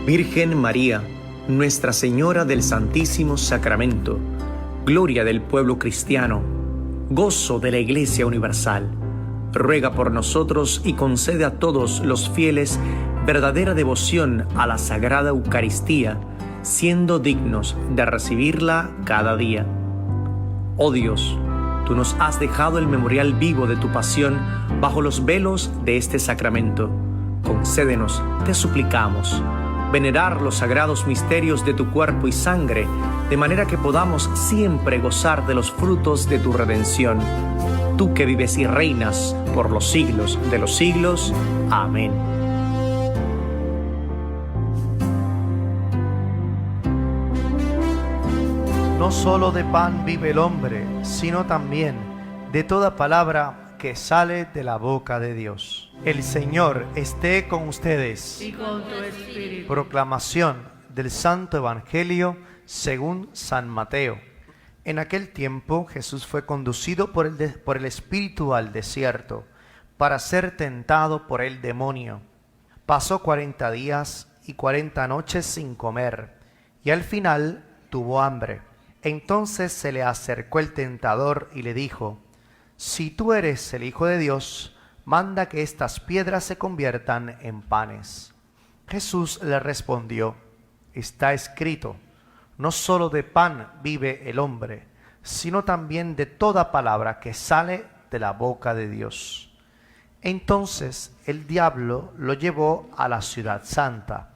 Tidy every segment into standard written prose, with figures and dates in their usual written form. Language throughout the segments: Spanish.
Virgen María, Nuestra Señora del Santísimo Sacramento, gloria del pueblo cristiano, gozo de la Iglesia Universal, ruega por nosotros y concede a todos los fieles verdadera devoción a la Sagrada Eucaristía, siendo dignos de recibirla cada día. Oh Dios, tú nos has dejado el memorial vivo de tu pasión bajo los velos de este sacramento. Concédenos, te suplicamos, venerar los sagrados misterios de tu cuerpo y sangre, de manera que podamos siempre gozar de los frutos de tu redención. Tú que vives y reinas por los siglos de los siglos. Amén. No solo de pan vive el hombre, sino también de toda palabra que sale de la boca de Dios. El Señor esté con ustedes. Y con tu espíritu. Proclamación del Santo Evangelio según San Mateo. En aquel tiempo Jesús fue conducido por el Espíritu al desierto para ser tentado por el demonio. Pasó 40 días y 40 noches sin comer y al final tuvo hambre. Entonces se le acercó el tentador y le dijo: si tú eres el Hijo de Dios, manda que estas piedras se conviertan en panes. Jesús le respondió: está escrito, no solo de pan vive el hombre, sino también de toda palabra que sale de la boca de Dios. Entonces el diablo lo llevó a la ciudad santa,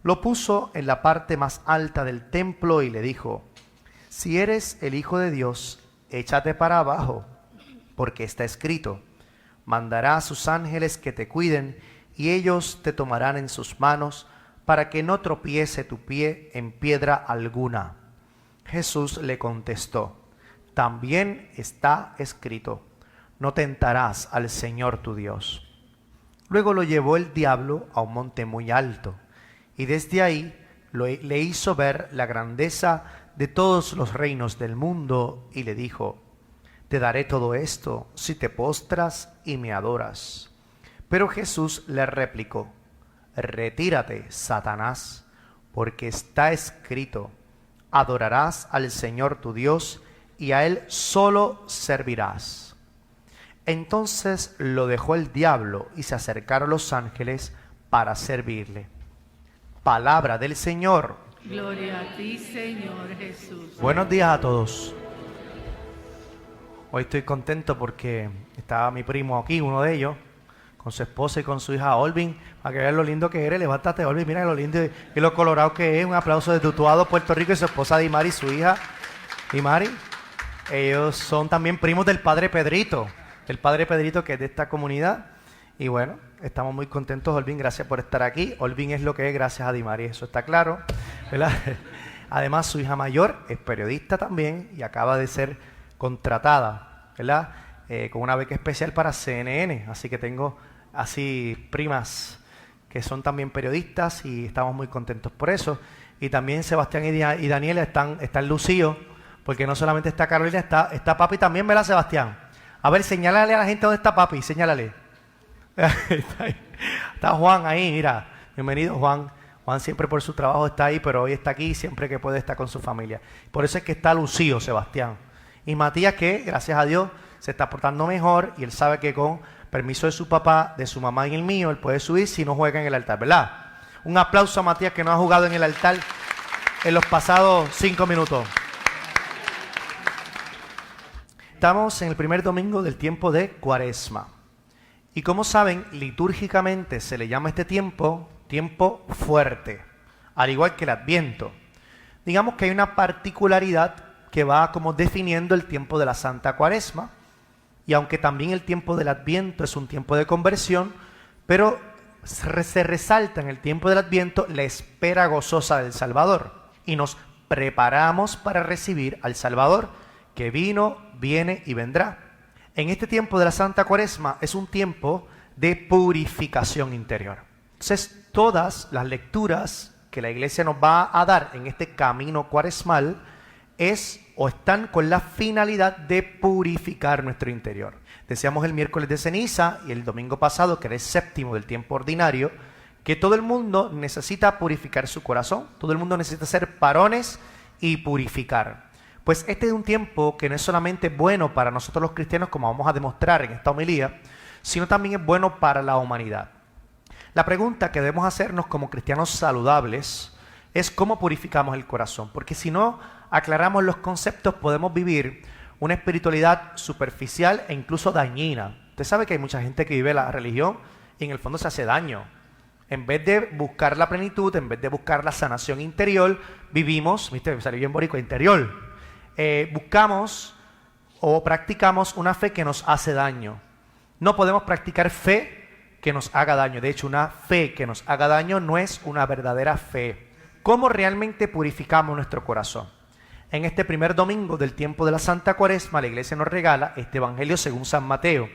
lo puso en la parte más alta del templo y le dijo: si eres el Hijo de Dios, échate para abajo, porque está escrito, mandará a sus ángeles que te cuiden, y ellos te tomarán en sus manos, para que no tropiece tu pie en piedra alguna. Jesús le contestó: también está escrito, no tentarás al Señor tu Dios. Luego lo llevó el diablo a un monte muy alto, y desde ahí le hizo ver la grandeza de todos los reinos del mundo, y le dijo: te daré todo esto si te postras y me adoras. Pero Jesús le replicó: retírate, Satanás, porque está escrito, adorarás al Señor tu Dios y a Él solo servirás. Entonces lo dejó el diablo y se acercaron los ángeles para servirle. Palabra del Señor. Gloria a ti, Señor Jesús. Buenos días a todos. Hoy estoy contento porque estaba mi primo aquí, uno de ellos, con su esposa y con su hija Olvin, para que vean lo lindo que eres. Levántate, Olvin, mira lo lindo y lo colorado que es. Un aplauso de Tutuado, Puerto Rico, y su esposa Dimari, su hija Dimari. Ellos son también primos del padre Pedrito, que es de esta comunidad. Y bueno, estamos muy contentos, Olvin, gracias por estar aquí. Olvin es lo que es gracias a Dimari, eso está claro, ¿verdad? Además, su hija mayor es periodista también y acaba de ser contratada, ¿verdad? Con una beca especial para CNN. Así que tengo así primas que son también periodistas y estamos muy contentos por eso. Y también Sebastián y Daniela están lucidos, porque no solamente está Carolina, está papi también, ¿verdad, Sebastián? A ver, señálale a la gente dónde está papi, señálale. Está Juan ahí, mira, bienvenido Juan. Juan siempre por su trabajo está ahí, pero hoy está aquí, siempre que puede estar con su familia. Por eso es que está lucido Sebastián. Y Matías, que gracias a Dios se está portando mejor, y él sabe que con permiso de su papá, de su mamá y el mío, él puede subir si no juega en el altar, ¿verdad? Un aplauso a Matías, que no ha jugado en el altar en los pasados 5 minutos. Estamos en el primer domingo del tiempo de Cuaresma. Y como saben, litúrgicamente se le llama este tiempo fuerte, al igual que el Adviento. Digamos que hay una particularidad que va como definiendo el tiempo de la Santa Cuaresma, y aunque también el tiempo del Adviento es un tiempo de conversión, pero se resalta en el tiempo del Adviento la espera gozosa del Salvador, y nos preparamos para recibir al Salvador, que vino, viene y vendrá. En este tiempo de la Santa Cuaresma es un tiempo de purificación interior. Entonces, todas las lecturas que la Iglesia nos va a dar en este camino cuaresmal están con la finalidad de purificar nuestro interior. Decíamos el miércoles de ceniza y el domingo pasado, que era el séptimo del tiempo ordinario, que todo el mundo necesita purificar su corazón, todo el mundo necesita ser varones y purificar. Pues este es un tiempo que no es solamente bueno para nosotros los cristianos, como vamos a demostrar en esta homilía, sino también es bueno para la humanidad. La pregunta que debemos hacernos como cristianos saludables es cómo purificamos el corazón, porque si no aclaramos los conceptos podemos vivir una espiritualidad superficial e incluso dañina. Usted sabe que hay mucha gente que vive la religión y en el fondo se hace daño. En vez de buscar la plenitud, en vez de buscar la sanación interior, vivimos, viste, me salió bien boricua, interior. Buscamos o practicamos una fe que nos hace daño. No podemos practicar fe que nos haga daño. De hecho, una fe que nos haga daño no es una verdadera fe. ¿Cómo realmente purificamos nuestro corazón? En este primer domingo del tiempo de la Santa Cuaresma, la Iglesia nos regala este Evangelio según San Mateo,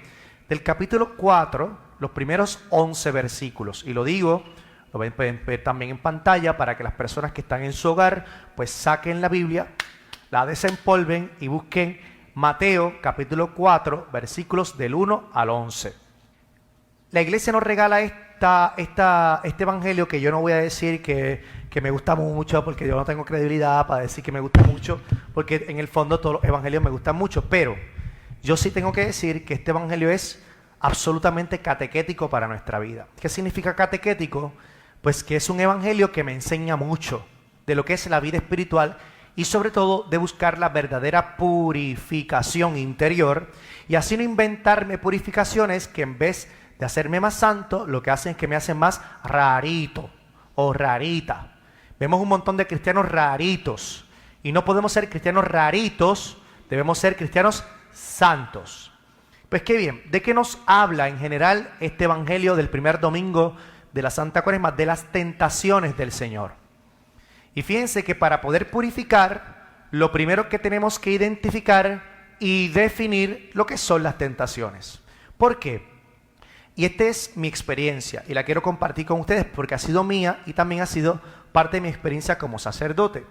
del capítulo 4, los primeros 11 versículos. Y lo digo, lo pueden ver también en pantalla para que las personas que están en su hogar, pues saquen la Biblia, la desempolven y busquen Mateo capítulo 4, versículos del 1 al 11. La Iglesia nos regala este Evangelio que yo no voy a decir que me gusta mucho, porque yo no tengo credibilidad para decir que me gusta mucho, porque en el fondo todos los evangelios me gustan mucho, pero yo sí tengo que decir que este Evangelio es absolutamente catequético para nuestra vida. ¿Qué significa catequético? Pues que es un Evangelio que me enseña mucho de lo que es la vida espiritual y sobre todo de buscar la verdadera purificación interior y así no inventarme purificaciones que en vez de hacerme más santo, lo que hacen es que me hacen más rarito o rarita. Vemos un montón de cristianos raritos y no podemos ser cristianos raritos, debemos ser cristianos santos. Pues qué bien, ¿de qué nos habla en general este Evangelio del primer domingo de la Santa Cuaresma? De las tentaciones del Señor. Y fíjense que para poder purificar, lo primero que tenemos que identificar y definir lo que son las tentaciones. ¿Por qué? Y esta es mi experiencia y la quiero compartir con ustedes porque ha sido mía y también ha sido parte de mi experiencia como sacerdote.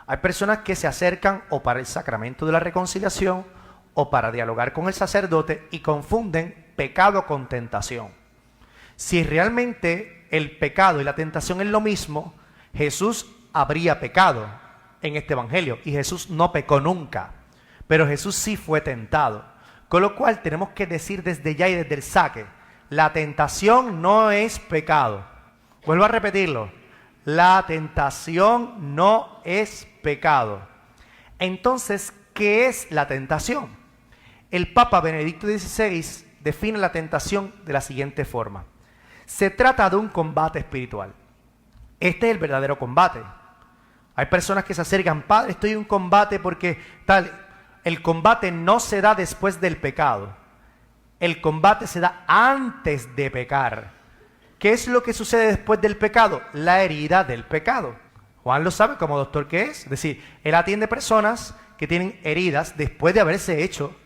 Hay personas que se acercan o para el sacramento de la reconciliación o para dialogar con el sacerdote y confunden pecado con tentación. Si realmente el pecado y la tentación es lo mismo, Jesús habría pecado en este Evangelio y Jesús no pecó nunca, pero Jesús sí fue tentado. Con lo cual tenemos que decir desde ya y desde el saque, la tentación no es pecado. Vuelvo a repetirlo, la tentación no es pecado. Entonces, ¿qué es la tentación? El Papa Benedicto XVI define la tentación de la siguiente forma. Se trata de un combate espiritual. Este es el verdadero combate. Hay personas que se acercan, Padre, estoy en un combate porque tal. El combate no se da después del pecado. El combate se da antes de pecar. ¿Qué es lo que sucede después del pecado? La herida del pecado. Juan lo sabe como doctor que es. Es decir, él atiende personas que tienen heridas después de haberse hecho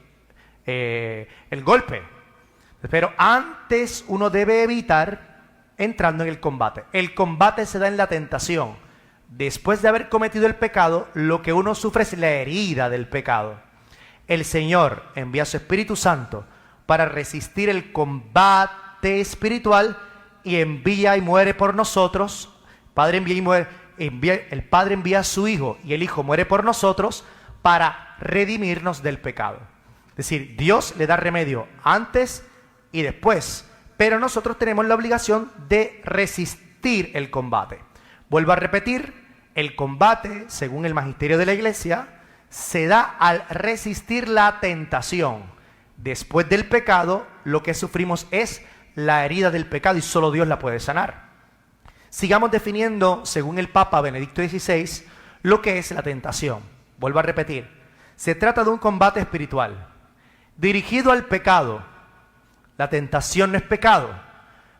el golpe. Pero antes uno debe evitar entrando en el combate. El combate se da en la tentación. Después de haber cometido el pecado, lo que uno sufre es la herida del pecado. El Señor envía a su Espíritu Santo para resistir el combate espiritual y envía y muere por nosotros. El Padre envía a su Hijo y el Hijo muere por nosotros para redimirnos del pecado. Es decir, Dios le da remedio antes y después, pero nosotros tenemos la obligación de resistir el combate. Vuelvo a repetir, el combate, según el magisterio de la Iglesia, se da al resistir la tentación. Después del pecado, lo que sufrimos es la herida del pecado y solo Dios la puede sanar. Sigamos definiendo, según el Papa Benedicto XVI, lo que es la tentación. Vuelvo a repetir, se trata de un combate espiritual dirigido al pecado. La tentación no es pecado,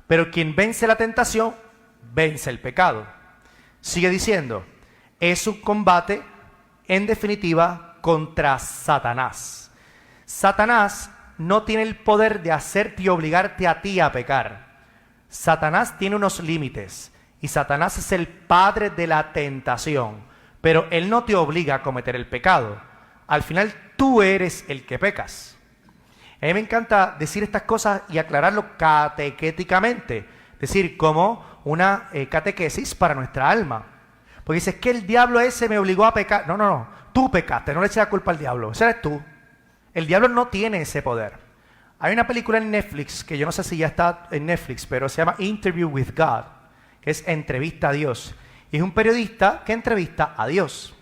pero quien vence la tentación, vence el pecado. Sigue diciendo, es un combate, en definitiva, contra Satanás. Satanás no tiene el poder de hacerte y obligarte a ti a pecar. Satanás tiene unos límites y Satanás es el padre de la tentación, pero él no te obliga a cometer el pecado. Al final tú eres el que pecas. A mí me encanta decir estas cosas y aclararlo catequéticamente, Es decir, como una catequesis para nuestra alma. Porque dices que el diablo ese me obligó a pecar. No, no, no. Tú pecaste, no le eches la culpa al diablo. Ese eres tú. El diablo no tiene ese poder. Hay una película en Netflix, que yo no sé si ya está en Netflix, pero se llama Interview with God, que es Entrevista a Dios. Y es un periodista que entrevista a Dios.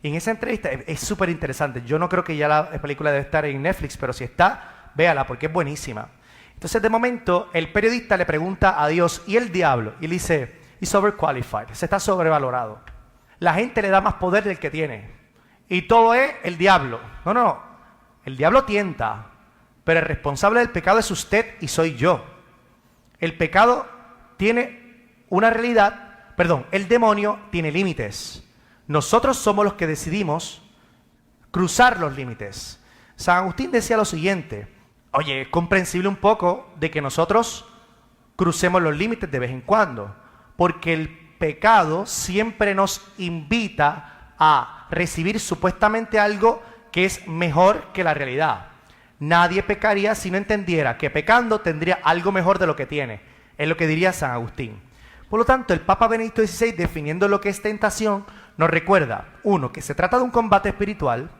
Y en esa entrevista es súper interesante. Yo no creo que ya la película debe estar en Netflix, pero si está, véala porque es buenísima. Entonces, de momento, el periodista le pregunta a Dios y el diablo, y le dice, "It's overqualified", se está sobrevalorado. La gente le da más poder del que tiene. Y todo es el diablo. No, no, no. El diablo tienta, pero el responsable del pecado es usted y soy yo. El pecado tiene una realidad, el demonio tiene límites. Nosotros somos los que decidimos cruzar los límites. San Agustín decía lo siguiente: oye, es comprensible un poco de que nosotros crucemos los límites de vez en cuando, porque el pecado siempre nos invita a recibir supuestamente algo que es mejor que la realidad. Nadie pecaría si no entendiera que pecando tendría algo mejor de lo que tiene. Es lo que diría San Agustín. Por lo tanto, el Papa Benedicto XVI, definiendo lo que es tentación, nos recuerda, uno, que se trata de un combate espiritual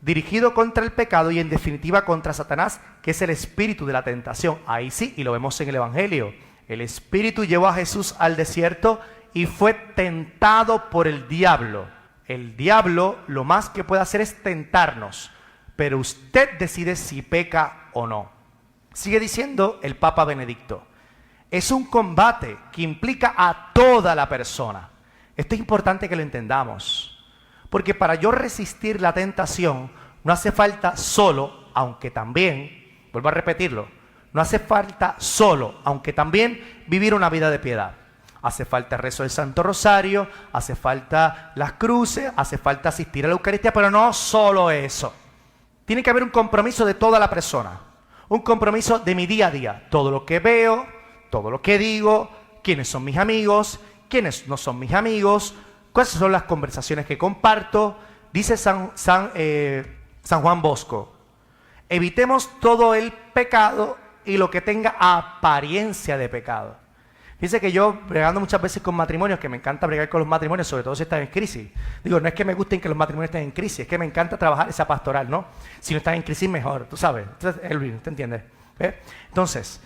dirigido contra el pecado y en definitiva contra Satanás, que es el espíritu de la tentación. Ahí sí, y lo vemos en el Evangelio. El espíritu llevó a Jesús al desierto y fue tentado por el diablo. El diablo lo más que puede hacer es tentarnos, pero usted decide si peca o no. Sigue diciendo el Papa Benedicto. Es un combate que implica a toda la persona. Esto es importante que lo entendamos, porque para yo resistir la tentación no hace falta solo, aunque también, vuelvo a repetirlo, no hace falta solo, aunque también vivir una vida de piedad. Hace falta el rezo del Santo Rosario, hace falta las cruces, hace falta asistir a la Eucaristía, pero no solo eso. Tiene que haber un compromiso de toda la persona, un compromiso de mi día a día, todo lo que veo, todo lo que digo, quiénes son mis amigos, quiénes no son mis amigos, cuáles son las conversaciones que comparto. Dice San Juan Bosco, evitemos todo el pecado y lo que tenga apariencia de pecado. Dice que yo, bregando muchas veces con matrimonios, que me encanta bregar con los matrimonios, sobre todo si están en crisis. Digo, no es que me gusten que los matrimonios estén en crisis, es que me encanta trabajar esa pastoral, ¿no? Si no están en crisis, mejor, tú sabes. Entonces, Elvin, ¿te entiendes? Entonces,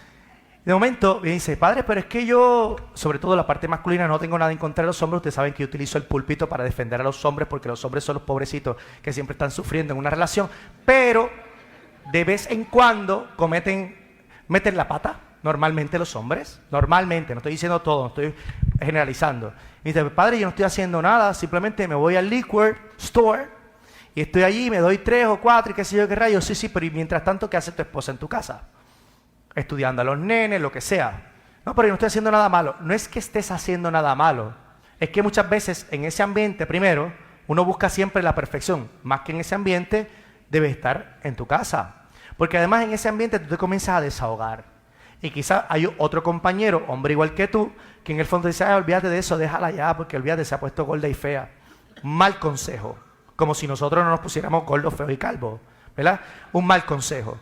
de momento, me dice, padre, pero es que yo, sobre todo la parte masculina, no tengo nada en contra de los hombres. Ustedes saben que yo utilizo el púlpito para defender a los hombres, porque los hombres son los pobrecitos que siempre están sufriendo en una relación, pero de vez en cuando meten la pata. Normalmente los hombres, normalmente, no estoy diciendo todo, no estoy generalizando. Y dice, padre, yo no estoy haciendo nada, simplemente me voy al liquor store y estoy allí, me doy 3 o 4 y qué sé yo qué rayos. Sí, pero y mientras tanto, ¿qué hace tu esposa en tu casa? Estudiando a los nenes, lo que sea. No, pero yo no estoy haciendo nada malo. No es que estés haciendo nada malo, es que muchas veces en ese ambiente, primero, uno busca siempre la perfección, más que en ese ambiente, debe estar en tu casa. Porque además en ese ambiente tú te comienzas a desahogar. Y quizás hay otro compañero, hombre igual que tú, que en el fondo dice, olvídate de eso, déjala ya, porque olvídate, se ha puesto gorda y fea. Mal consejo, como si nosotros no nos pusiéramos gordos, feos y calvos, ¿verdad? Un mal consejo.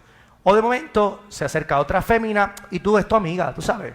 O de momento se acerca otra fémina y tú es tu amiga, tú sabes,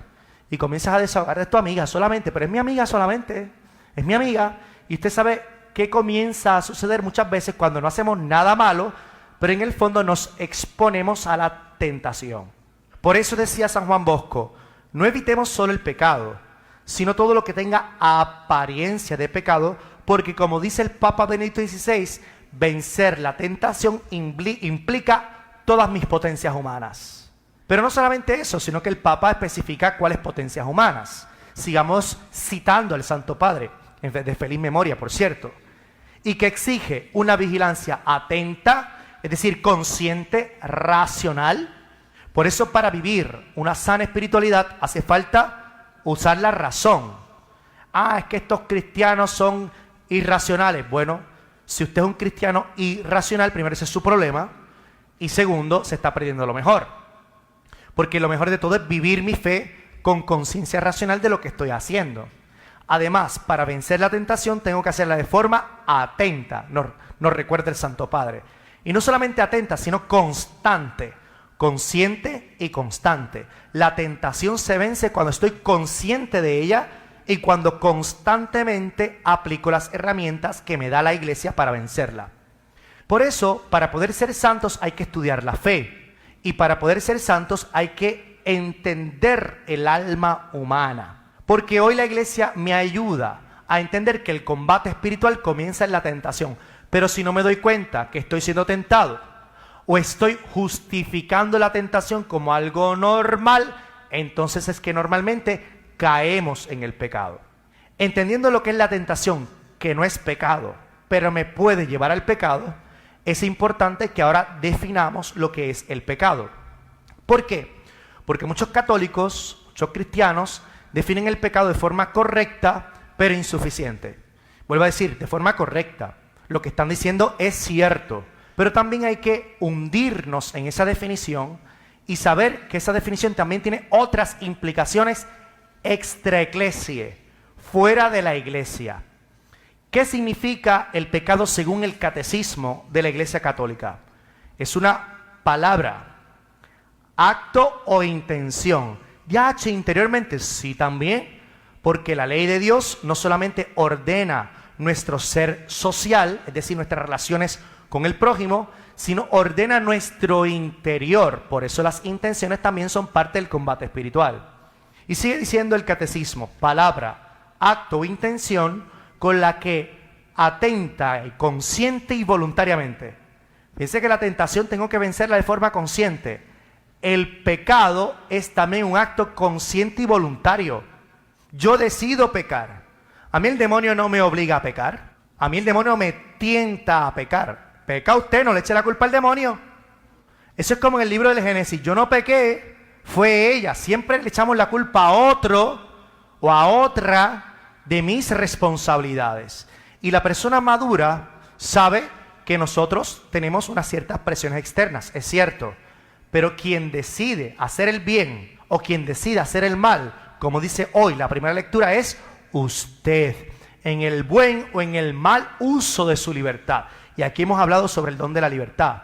y comienzas a desahogar de tu amiga solamente, pero es mi amiga solamente, es mi amiga, y usted sabe qué comienza a suceder muchas veces cuando no hacemos nada malo, pero en el fondo nos exponemos a la tentación. Por eso decía San Juan Bosco, no evitemos solo el pecado, sino todo lo que tenga apariencia de pecado, porque como dice el Papa Benedicto XVI, vencer la tentación implica todas mis potencias humanas. Pero no solamente eso, sino que el Papa especifica cuáles potencias humanas. Sigamos citando al Santo Padre, de feliz memoria, por cierto, y que exige una vigilancia atenta, es decir, consciente, racional. Por eso, para vivir una sana espiritualidad hace falta usar la razón. Es que estos cristianos son irracionales. Bueno, si usted es un cristiano irracional, primero ese es su problema, y segundo, se está perdiendo lo mejor. Porque lo mejor de todo es vivir mi fe con conciencia racional de lo que estoy haciendo. Además, para vencer la tentación tengo que hacerla de forma atenta, nos recuerda el Santo Padre. Y no solamente atenta, sino constante. consciente y constante. La tentación se vence cuando estoy consciente de ella y cuando constantemente aplico las herramientas que me da la iglesia para vencerla. Por eso, para poder ser santos hay que estudiar la fe, y para poder ser santos hay que entender el alma humana. Porque hoy la iglesia me ayuda a entender que el combate espiritual comienza en la tentación. Pero si no me doy cuenta que estoy siendo tentado, o estoy justificando la tentación como algo normal, entonces es que normalmente caemos en el pecado. Entendiendo lo que es la tentación, que no es pecado, pero me puede llevar al pecado, es importante que ahora definamos lo que es el pecado. ¿Por qué? Porque muchos católicos, muchos cristianos, definen el pecado de forma correcta, pero insuficiente. Vuelvo a decir, de forma correcta. Lo que están diciendo es cierto, pero también hay que hundirnos en esa definición y saber que esa definición también tiene otras implicaciones extra ecclesiae, fuera de la iglesia. ¿Qué significa el pecado según el catecismo de la Iglesia Católica? Es una palabra, acto o intención. Ya interiormente, sí también, porque la ley de Dios no solamente ordena nuestro ser social, es decir, nuestras relaciones con el prójimo, sino ordena nuestro interior. Por eso las intenciones también son parte del combate espiritual. Y sigue diciendo el catecismo, palabra, acto o intención con la que atenta, consciente y voluntariamente. Fíjense que la tentación tengo que vencerla de forma consciente. El pecado es también un acto consciente y voluntario. Yo decido pecar. A mí el demonio no me obliga a pecar. A mí el demonio me tienta a pecar. Peca usted, no le eche la culpa al demonio. Eso es como en el libro del Génesis. Yo no pequé, fue ella. Siempre le echamos la culpa a otro o a otra de mis responsabilidades. Y la persona madura sabe que nosotros tenemos unas ciertas presiones externas, es cierto. Pero quien decide hacer el bien o quien decide hacer el mal, como dice hoy la primera lectura, es usted, en el buen o en el mal uso de su libertad. Y aquí hemos hablado sobre el don de la libertad.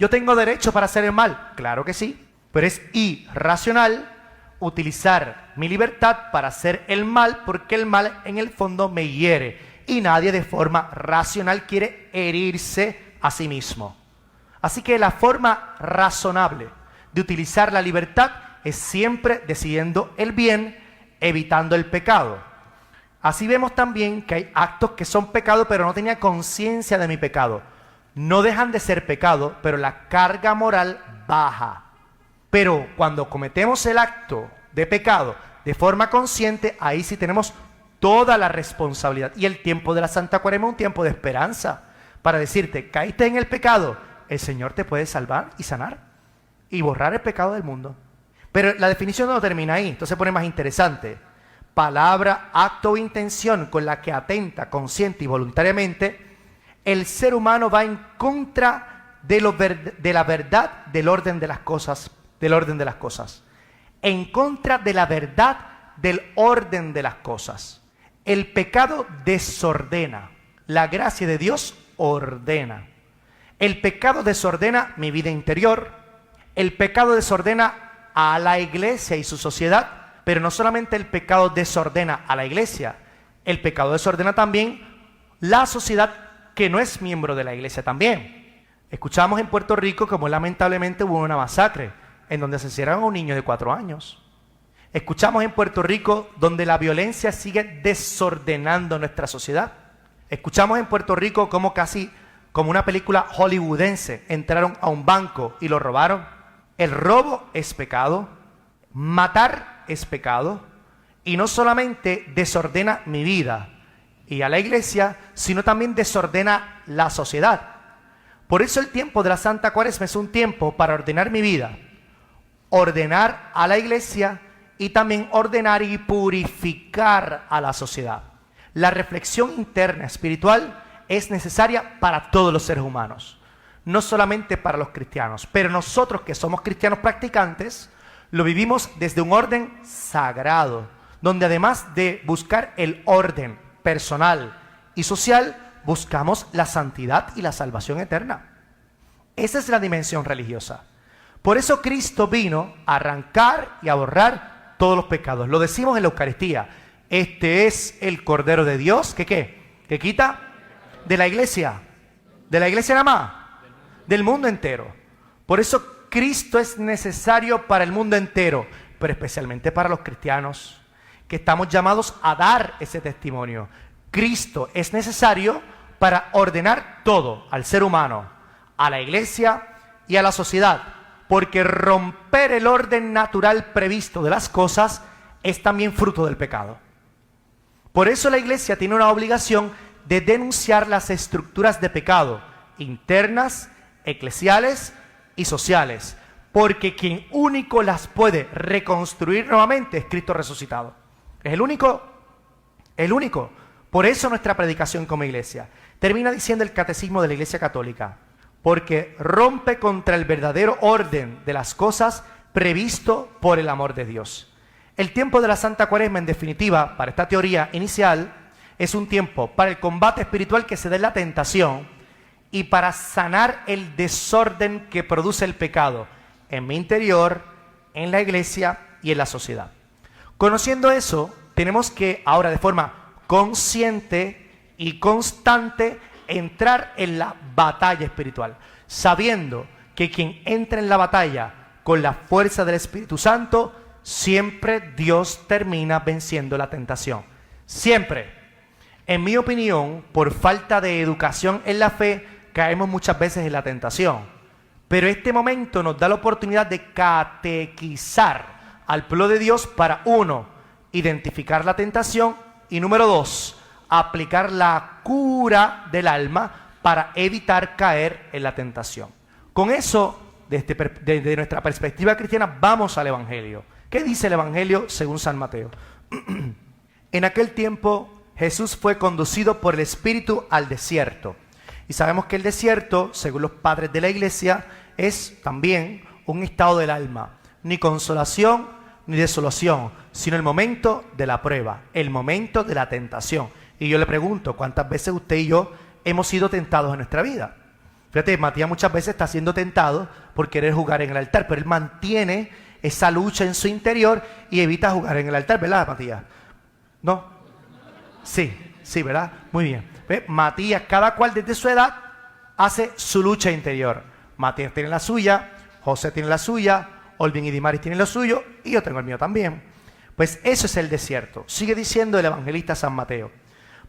¿Yo tengo derecho para hacer el mal? Claro que sí, pero es irracional utilizar mi libertad para hacer el mal, porque el mal en el fondo me hiere y nadie de forma racional quiere herirse a sí mismo. Así que la forma razonable de utilizar la libertad es siempre decidiendo el bien, evitando el pecado. Así vemos también que hay actos que son pecado, pero no tenía conciencia de mi pecado. No dejan de ser pecado, pero la carga moral baja. Pero cuando cometemos el acto de pecado de forma consciente, ahí sí tenemos toda la responsabilidad. Y el tiempo de la Santa Cuaresma es un tiempo de esperanza para decirte, caíste en el pecado, el Señor te puede salvar y sanar y borrar el pecado del mundo. Pero la definición no termina ahí, entonces se pone más interesante. Palabra, acto o intención con la que atenta consciente y voluntariamente, el ser humano va en contra de la verdad del orden de las cosas, en contra de la verdad del orden de las cosas. El pecado desordena, la gracia de Dios ordena. El pecado desordena mi vida interior, el pecado desordena a la iglesia y su sociedad, pero no solamente el pecado desordena a la iglesia, el pecado desordena también la sociedad que no es miembro de la iglesia también. Escuchamos en Puerto Rico como lamentablemente hubo una masacre en donde asesinaron a un niño de 4 años. Escuchamos en Puerto Rico donde la violencia sigue desordenando nuestra sociedad. Escuchamos en Puerto Rico como casi como una película hollywoodense entraron a un banco y lo robaron. El robo es pecado, matar es pecado, y no solamente desordena mi vida y a la iglesia, sino también desordena la sociedad. Por eso el tiempo de la Santa Cuaresma es un tiempo para ordenar mi vida, ordenar a la iglesia y también ordenar y purificar a la sociedad. La reflexión interna espiritual es necesaria para todos los seres humanos, no solamente para los cristianos, pero nosotros que somos cristianos practicantes, lo vivimos desde un orden sagrado, donde además de buscar el orden personal y social, buscamos la santidad y la salvación eterna. Esa es la dimensión religiosa. Por eso Cristo vino a arrancar y a borrar todos los pecados. Lo decimos en la Eucaristía. Este es el Cordero de Dios que ¿qué? Que quita de la iglesia. ¿De la iglesia nada más? Del mundo entero. Por eso Cristo es necesario para el mundo entero, pero especialmente para los cristianos, que estamos llamados a dar ese testimonio. Cristo es necesario para ordenar todo al ser humano, a la iglesia y a la sociedad, porque romper el orden natural previsto de las cosas es también fruto del pecado. Por eso la iglesia tiene una obligación de denunciar las estructuras de pecado, internas, eclesiales y sociales, porque quien único las puede reconstruir nuevamente es Cristo resucitado. Es el único. Por eso nuestra predicación como iglesia termina diciendo el Catecismo de la Iglesia Católica, porque rompe contra el verdadero orden de las cosas previsto por el amor de Dios. El tiempo de la Santa Cuaresma, en definitiva, para esta teoría inicial, es un tiempo para el combate espiritual que se da en la tentación y para sanar el desorden que produce el pecado en mi interior, en la iglesia y en la sociedad. Conociendo eso, tenemos que ahora de forma consciente y constante entrar en la batalla espiritual, sabiendo que quien entra en la batalla con la fuerza del Espíritu Santo, siempre Dios termina venciendo la tentación. Siempre. En mi opinión, por falta de educación en la fe, caemos muchas veces en la tentación. Pero este momento nos da la oportunidad de catequizar al pueblo de Dios para, uno, identificar la tentación y número dos, aplicar la cura del alma para evitar caer en la tentación. Con eso, desde nuestra perspectiva cristiana, vamos al Evangelio. ¿Qué dice el Evangelio según San Mateo? En aquel tiempo Jesús fue conducido por el Espíritu al desierto. Y sabemos que el desierto, según los padres de la iglesia, es también un estado del alma. Ni consolación ni desolación, sino el momento de la prueba, el momento de la tentación. Y yo le pregunto, ¿cuántas veces usted y yo hemos sido tentados en nuestra vida? Fíjate, Matías muchas veces está siendo tentado por querer jugar en el altar, pero él mantiene esa lucha en su interior y evita jugar en el altar, ¿verdad, Matías? ¿No? Sí, ¿verdad? Muy bien. ¿Ve? Matías, cada cual desde su edad hace su lucha interior. Matías tiene la suya, José tiene la suya, Olvin y Dimaris tienen lo suyo y yo tengo el mío también. Pues eso es el desierto. Sigue diciendo el evangelista San Mateo.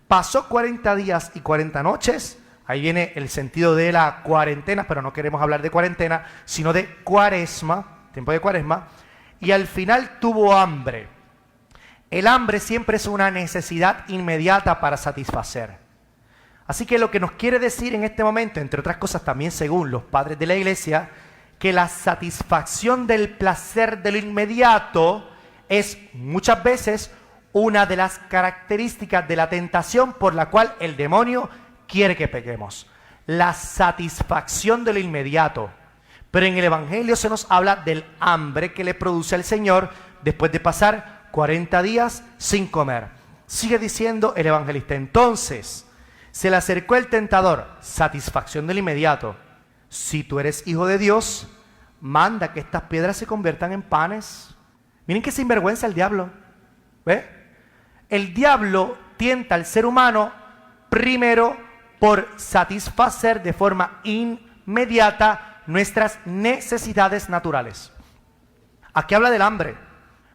Pasó 40 días y 40 noches. Ahí viene el sentido de la cuarentena, pero no queremos hablar de cuarentena, sino de cuaresma, tiempo de cuaresma. Y al final tuvo hambre. El hambre siempre es una necesidad inmediata para satisfacer. Así que lo que nos quiere decir en este momento, entre otras cosas también según los padres de la iglesia, que la satisfacción del placer de lo inmediato es muchas veces una de las características de la tentación por la cual el demonio quiere que pequemos. La satisfacción de lo inmediato. Pero en el Evangelio se nos habla del hambre que le produce al Señor después de pasar 40 días sin comer. Sigue diciendo el evangelista. Entonces se le acercó el tentador, satisfacción del inmediato. Si tú eres hijo de Dios, manda que estas piedras se conviertan en panes. Miren qué sinvergüenza el diablo. ¿Ve? El diablo tienta al ser humano primero por satisfacer de forma inmediata nuestras necesidades naturales. Aquí habla del hambre,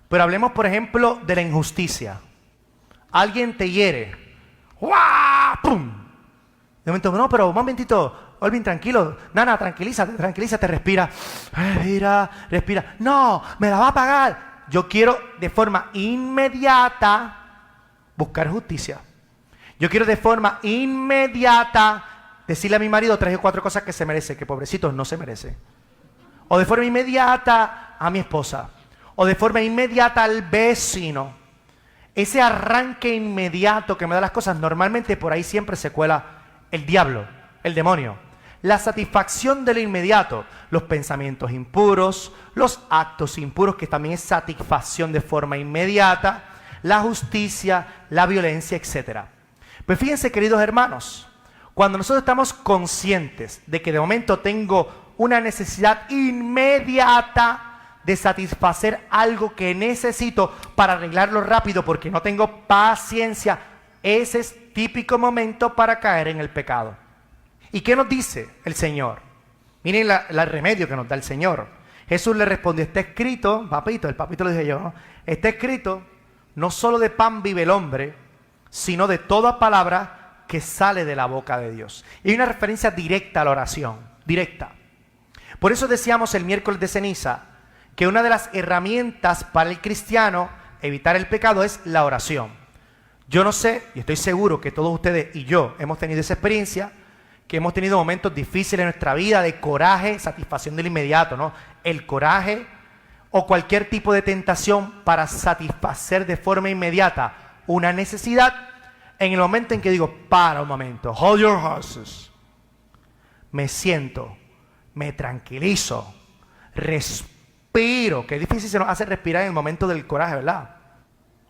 pero hablemos por ejemplo de la injusticia. Alguien te hiere. ¡Guau! ¡Pum! De momento, no, pero un momentito, Olvin, tranquilo, Nana, tranquilízate, respira. Respira. No, me la va a pagar. Yo quiero de forma inmediata buscar justicia. Yo quiero de forma inmediata decirle a mi marido 3 o 4 cosas que se merece, que pobrecito no se merece. O de forma inmediata a mi esposa. O de forma inmediata al vecino. Ese arranque inmediato que me da las cosas, normalmente por ahí siempre se cuela el diablo, el demonio. La satisfacción de lo inmediato, los pensamientos impuros, los actos impuros, que también es satisfacción de forma inmediata, la justicia, la violencia, etc. Pues fíjense, queridos hermanos, cuando nosotros estamos conscientes de que de momento tengo una necesidad inmediata de satisfacer algo que necesito para arreglarlo rápido porque no tengo paciencia. Ese es típico momento para caer en el pecado. ¿Y qué nos dice el Señor? Miren el remedio que nos da el Señor. Jesús le respondió, está escrito, papito, el papito lo dije yo, ¿no? Está escrito, no solo de pan vive el hombre, sino de toda palabra que sale de la boca de Dios. Y hay una referencia directa a la oración, directa. Por eso decíamos el miércoles de ceniza, que una de las herramientas para el cristiano evitar el pecado es la oración. Yo no sé, y estoy seguro que todos ustedes y yo hemos tenido esa experiencia, que hemos tenido momentos difíciles en nuestra vida de coraje, satisfacción del inmediato, ¿no? El coraje o cualquier tipo de tentación para satisfacer de forma inmediata una necesidad, en el momento en que digo, para un momento, hold your horses, me siento, me tranquilizo, respiro, que difícil se nos hace respirar en el momento del coraje, ¿verdad?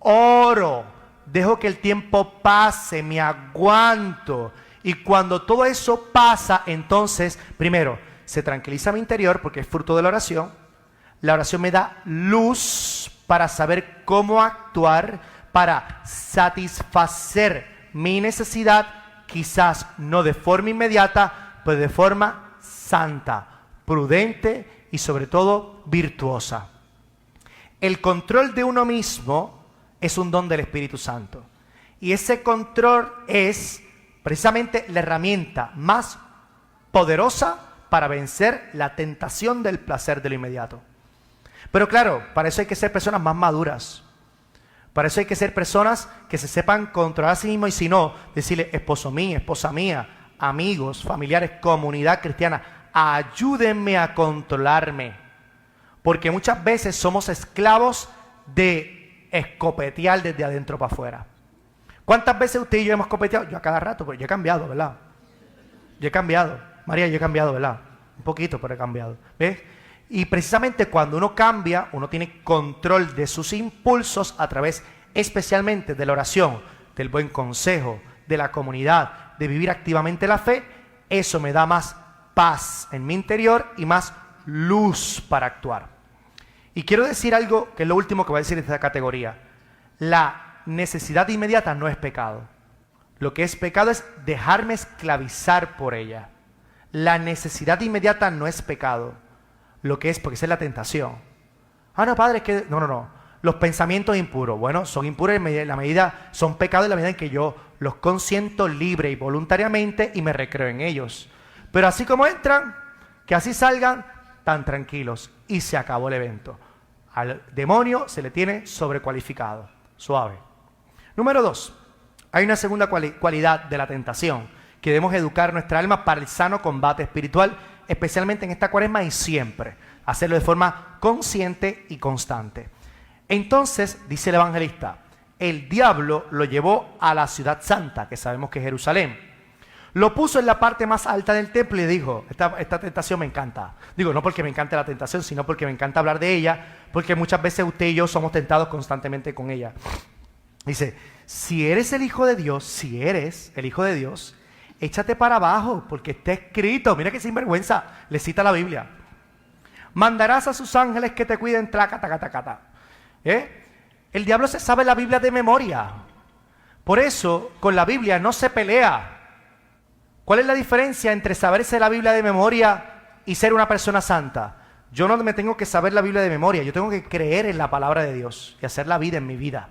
Oro, dejo que el tiempo pase, me aguanto. Y cuando todo eso pasa, entonces, primero, se tranquiliza mi interior porque es fruto de la oración. La oración me da luz para saber cómo actuar, para satisfacer mi necesidad, quizás no de forma inmediata, pero de forma santa, prudente y sobre todo virtuosa. El control de uno mismo es un don del Espíritu Santo. Y ese control es precisamente la herramienta más poderosa para vencer la tentación del placer de lo inmediato. Pero claro, para eso hay que ser personas más maduras. Para eso hay que ser personas que se sepan controlar a sí mismos y si no, decirle, esposo mío, esposa mía, amigos, familiares, comunidad cristiana, ayúdenme a controlarme. Porque muchas veces somos esclavos de escopetear desde adentro para afuera. ¿Cuántas veces usted y yo hemos copeteado? Yo a cada rato, pero yo he cambiado, ¿verdad? Yo he cambiado. María, yo he cambiado, ¿verdad? Un poquito, pero he cambiado. ¿Ves? Y precisamente cuando uno cambia, uno tiene control de sus impulsos a través especialmente de la oración, del buen consejo, de la comunidad, de vivir activamente la fe. Eso me da más paz en mi interior y más luz para actuar. Y quiero decir algo que es lo último que voy a decir de esta categoría. La necesidad inmediata no es pecado. Lo que es pecado es dejarme esclavizar por ella. La necesidad inmediata no es pecado. Lo que es, porque esa es la tentación. Ah, no, padre, es que... No. Los pensamientos impuros, bueno, son impuros en la medida, son pecados en la medida en que yo los consiento libre y voluntariamente y me recreo en ellos. Pero así como entran, que así salgan tan tranquilos. Y se acabó el evento. Al demonio se le tiene sobrecualificado. Suave. Número 2. Hay una segunda cualidad de la tentación, que debemos educar nuestra alma para el sano combate espiritual, especialmente en esta cuaresma y siempre. Hacerlo de forma consciente y constante. Entonces, dice el evangelista, el diablo lo llevó a la ciudad santa, que sabemos que es Jerusalén. Lo puso en la parte más alta del templo y dijo, esta tentación me encanta. Digo, no porque me encante la tentación, sino porque me encanta hablar de ella, porque muchas veces usted y yo somos tentados constantemente con ella. Dice, si eres el Hijo de Dios, échate para abajo, porque está escrito. Mira que sinvergüenza, le cita la Biblia. Mandarás a sus ángeles que te cuiden, traca. El diablo se sabe la Biblia de memoria. Por eso, con la Biblia no se pelea. ¿Cuál es la diferencia entre saberse la Biblia de memoria y ser una persona santa? Yo no me tengo que saber la Biblia de memoria, yo tengo que creer en la palabra de Dios y hacer la vida en mi vida.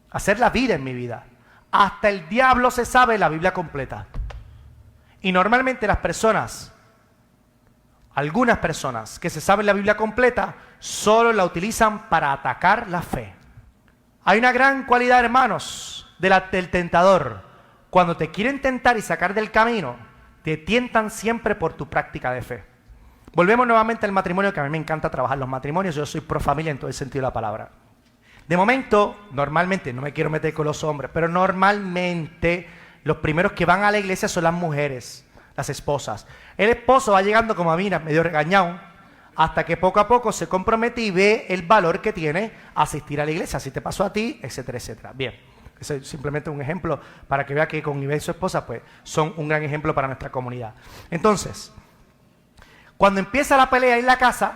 Hacer la vida en mi vida. Hasta el diablo se sabe la Biblia completa. Y normalmente algunas personas que se saben la Biblia completa, solo la utilizan para atacar la fe. Hay una gran cualidad, hermanos, del tentador. Cuando te quieren tentar y sacar del camino, te tientan siempre por tu práctica de fe. Volvemos nuevamente al matrimonio, que a mí me encanta trabajar los matrimonios. Yo soy pro familia en todo el sentido de la palabra. De momento, normalmente, no me quiero meter con los hombres, pero normalmente los primeros que van a la iglesia son las mujeres, las esposas. El esposo va llegando como a mí, medio regañado, hasta que poco a poco se compromete y ve el valor que tiene asistir a la iglesia. Así te pasó a ti, etcétera, etcétera. Bien, ese es simplemente un ejemplo para que vea que con Iván y su esposa pues, son un gran ejemplo para nuestra comunidad. Entonces, Cuando empieza la pelea en la casa,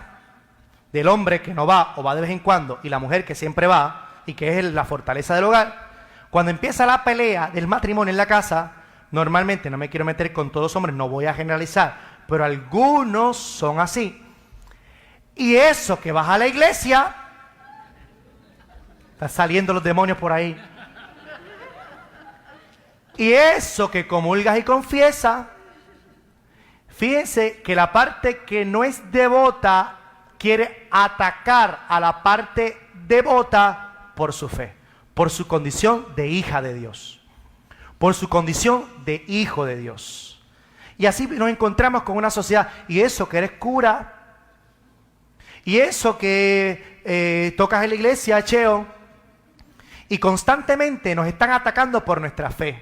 del hombre que no va o va de vez en cuando, y la mujer que siempre va, y que es la fortaleza del hogar, cuando empieza la pelea del matrimonio en la casa, normalmente, no me quiero meter con todos los hombres, no voy a generalizar, pero algunos son así. Y eso que vas a la iglesia, están saliendo los demonios por ahí. Y eso que comulgas y confiesas, fíjense que la parte que no es devota quiere atacar a la parte devota por su fe, por su condición de hija de Dios, por su condición de hijo de Dios. Y así nos encontramos con una sociedad, y eso que eres cura, y eso que tocas en la iglesia, cheo, y constantemente nos están atacando por nuestra fe.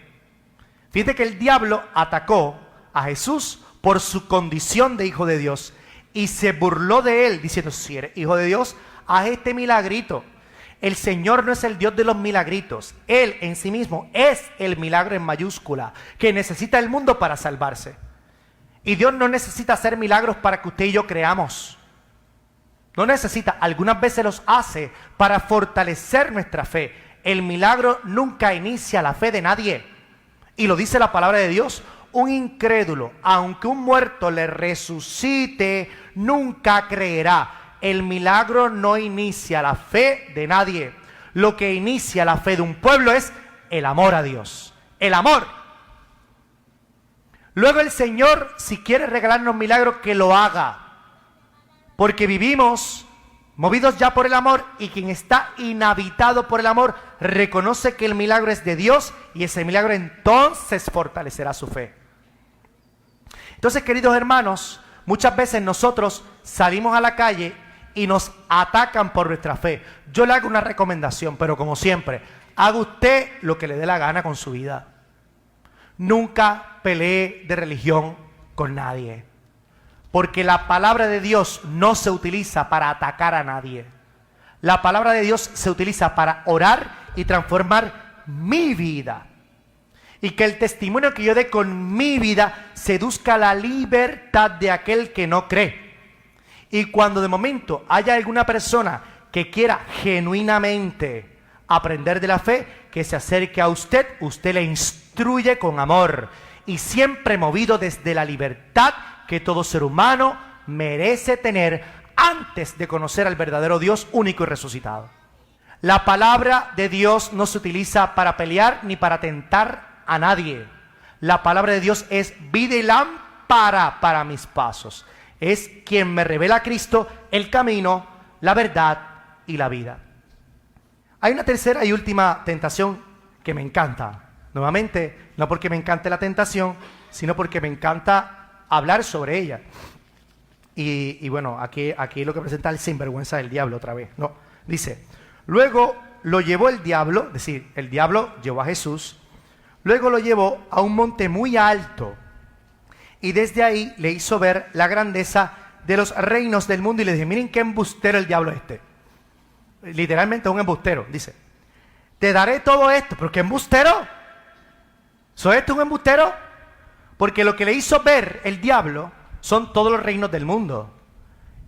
Fíjate que el diablo atacó a Jesús por su condición de hijo de Dios y se burló de él diciendo, si eres hijo de Dios, haz este milagrito. El Señor no es el Dios de los milagritos. Él en sí mismo es el milagro en mayúscula que necesita el mundo para salvarse. Y Dios no necesita hacer milagros para que usted y yo creamos. No necesita, algunas veces los hace para fortalecer nuestra fe. El milagro nunca inicia la fe de nadie. Y lo dice la palabra de Dios. Un incrédulo, aunque un muerto le resucite, nunca creerá. El milagro no inicia la fe de nadie. Lo que inicia la fe de un pueblo es el amor a Dios. El amor. Luego el Señor, si quiere regalarnos milagros, que lo haga. Porque vivimos movidos ya por el amor, y quien está inhabitado por el amor reconoce que el milagro es de Dios, y ese milagro entonces fortalecerá su fe. Entonces, queridos hermanos, muchas veces nosotros salimos a la calle y nos atacan por nuestra fe. Yo le hago una recomendación, pero como siempre, haga usted lo que le dé la gana con su vida. Nunca pelee de religión con nadie. Porque la palabra de Dios no se utiliza para atacar a nadie. La palabra de Dios se utiliza para orar y transformar mi vida. Y que el testimonio que yo dé con mi vida seduzca la libertad de aquel que no cree. Y cuando de momento haya alguna persona que quiera genuinamente aprender de la fe, que se acerque a usted, usted le instruye con amor. Y siempre movido desde la libertad que todo ser humano merece tener antes de conocer al verdadero Dios único y resucitado. La palabra de Dios no se utiliza para pelear ni para tentar a nadie. La palabra de Dios es vida y lámpara para mis pasos. Es quien me revela a Cristo, el camino, la verdad y la vida. Hay una tercera y última tentación que me encanta. Nuevamente, no porque me encante la tentación, sino porque me encanta hablar sobre ella. Y bueno, aquí lo que presenta el sinvergüenza del diablo otra vez. No, dice, luego lo llevó el diablo, es decir, el diablo llevó a Jesús, luego lo llevó a un monte muy alto y desde ahí le hizo ver la grandeza de los reinos del mundo y le dije, miren qué embustero el diablo este. Literalmente un embustero, dice, te daré todo esto, pero ¿qué embustero? ¿Soy esto un embustero? Porque lo que le hizo ver el diablo son todos los reinos del mundo.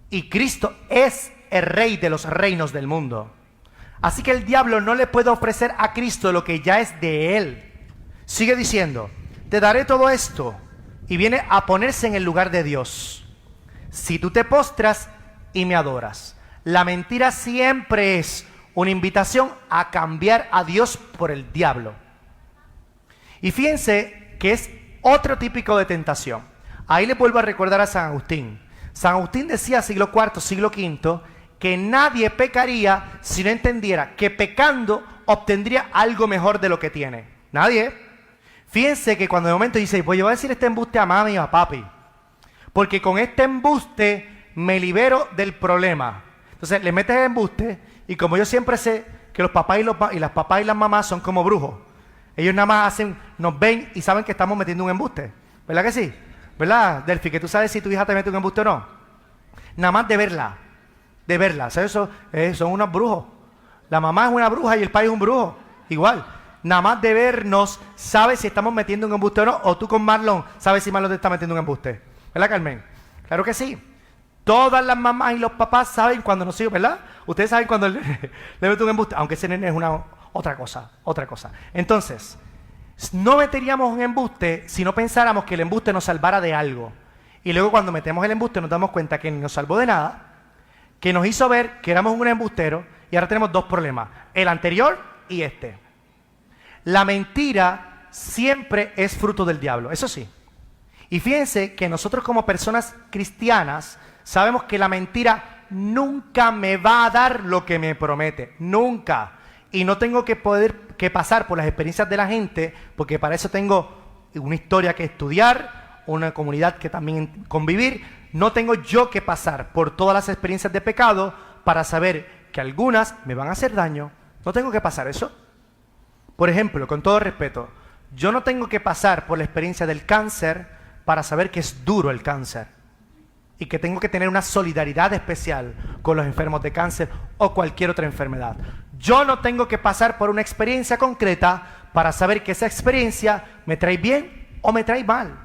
Y Cristo es el rey de los reinos del mundo. Así que el diablo no le puede ofrecer a Cristo lo que ya es de él. Sigue diciendo, te daré todo esto. Y viene a ponerse en el lugar de Dios. Si tú te postras y me adoras. La mentira siempre es una invitación a cambiar a Dios por el diablo. Y fíjense que es otro típico de tentación. Ahí le vuelvo a recordar a San Agustín. San Agustín decía, siglo IV, siglo V, que nadie pecaría si no entendiera que pecando obtendría algo mejor de lo que tiene. Nadie. Fíjense que cuando de momento dice, pues yo voy a decir este embuste a mami y a papi, porque con este embuste me libero del problema. Entonces le metes el embuste y como yo siempre sé que los papás y las papás y las mamás son como brujos. Ellos nada más nos ven y saben que estamos metiendo un embuste. ¿Verdad que sí? ¿Verdad, Delphi? Que tú sabes si tu hija te mete un embuste o no. Nada más de verla. De verla. ¿Sabes? Son unos brujos. La mamá es una bruja y el padre es un brujo. Igual. Nada más de vernos, sabes si estamos metiendo un embuste o no. O tú con Marlon, sabes si Marlon te está metiendo un embuste. ¿Verdad, Carmen? Claro que sí. Todas las mamás y los papás saben cuando nos siguen, ¿verdad? Ustedes saben cuando le meten un embuste, aunque ese nene es otra cosa. Entonces, no meteríamos un embuste si no pensáramos que el embuste nos salvara de algo. Y luego cuando metemos el embuste nos damos cuenta que no nos salvó de nada, que nos hizo ver que éramos un embustero, y ahora tenemos dos problemas, el anterior y este. La mentira siempre es fruto del diablo, eso sí. Y fíjense que nosotros como personas cristianas sabemos que la mentira nunca me va a dar lo que me promete, nunca. Y no tengo que pasar por las experiencias de la gente, porque para eso tengo una historia que estudiar, una comunidad que también convivir. No tengo yo que pasar por todas las experiencias de pecado para saber que algunas me van a hacer daño. No tengo que pasar eso. Por ejemplo, con todo respeto, yo no tengo que pasar por la experiencia del cáncer para saber que es duro el cáncer y que tengo que tener una solidaridad especial con los enfermos de cáncer o cualquier otra enfermedad. Yo no tengo que pasar por una experiencia concreta para saber que esa experiencia me trae bien o me trae mal.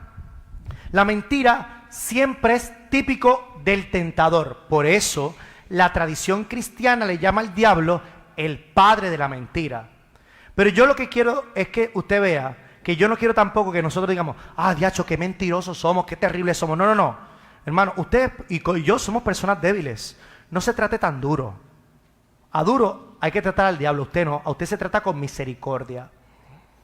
La mentira siempre es típico del tentador. Por eso la tradición cristiana le llama al diablo el padre de la mentira. Pero yo lo que quiero es que usted vea que yo no quiero tampoco que nosotros digamos, diacho, qué mentirosos somos, qué terribles somos. No. Hermano, usted y yo somos personas débiles. No se trate tan duro. A duro hay que tratar al diablo, usted no. A usted se trata con misericordia.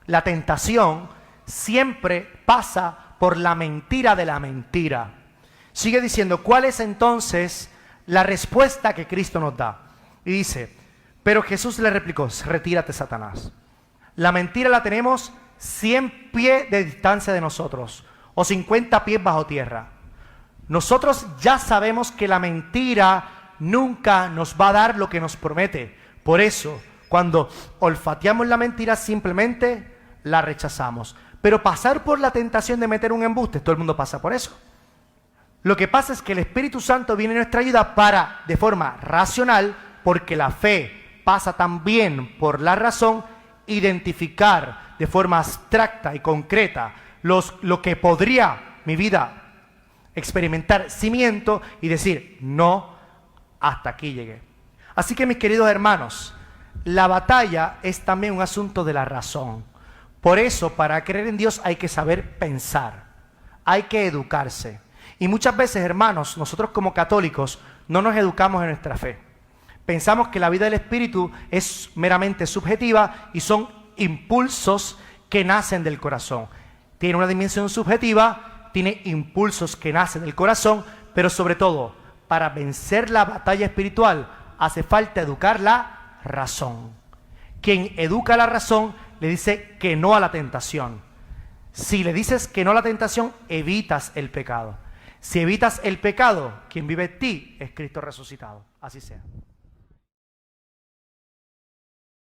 La tentación siempre pasa por la mentira de la mentira. Sigue diciendo, ¿cuál es entonces la respuesta que Cristo nos da? Y dice, pero Jesús le replicó, retírate, Satanás. La mentira la tenemos 100 pies de distancia de nosotros, o 50 pies bajo tierra. Nosotros ya sabemos que la mentira nunca nos va a dar lo que nos promete. Por eso, cuando olfateamos la mentira, simplemente la rechazamos. Pero pasar por la tentación de meter un embuste, todo el mundo pasa por eso. Lo que pasa es que el Espíritu Santo viene en nuestra ayuda para, de forma racional, porque la fe pasa también por la razón, identificar de forma abstracta y concreta lo que podría mi vida experimentar cimiento y decir, no, hasta aquí llegué. Así que mis queridos hermanos, la batalla es también un asunto de la razón. Por eso, para creer en Dios hay que saber pensar, hay que educarse. Y muchas veces, hermanos, nosotros como católicos no nos educamos en nuestra fe. Pensamos que la vida del Espíritu es meramente subjetiva y son impulsos que nacen del corazón. Tiene una dimensión subjetiva, tiene impulsos que nacen del corazón, pero sobre todo, para vencer la batalla espiritual hace falta educar la razón. Quien educa la razón le dice que no a la tentación. Si le dices que no a la tentación, evitas el pecado. Si evitas el pecado, quien vive en ti es Cristo resucitado. Así sea.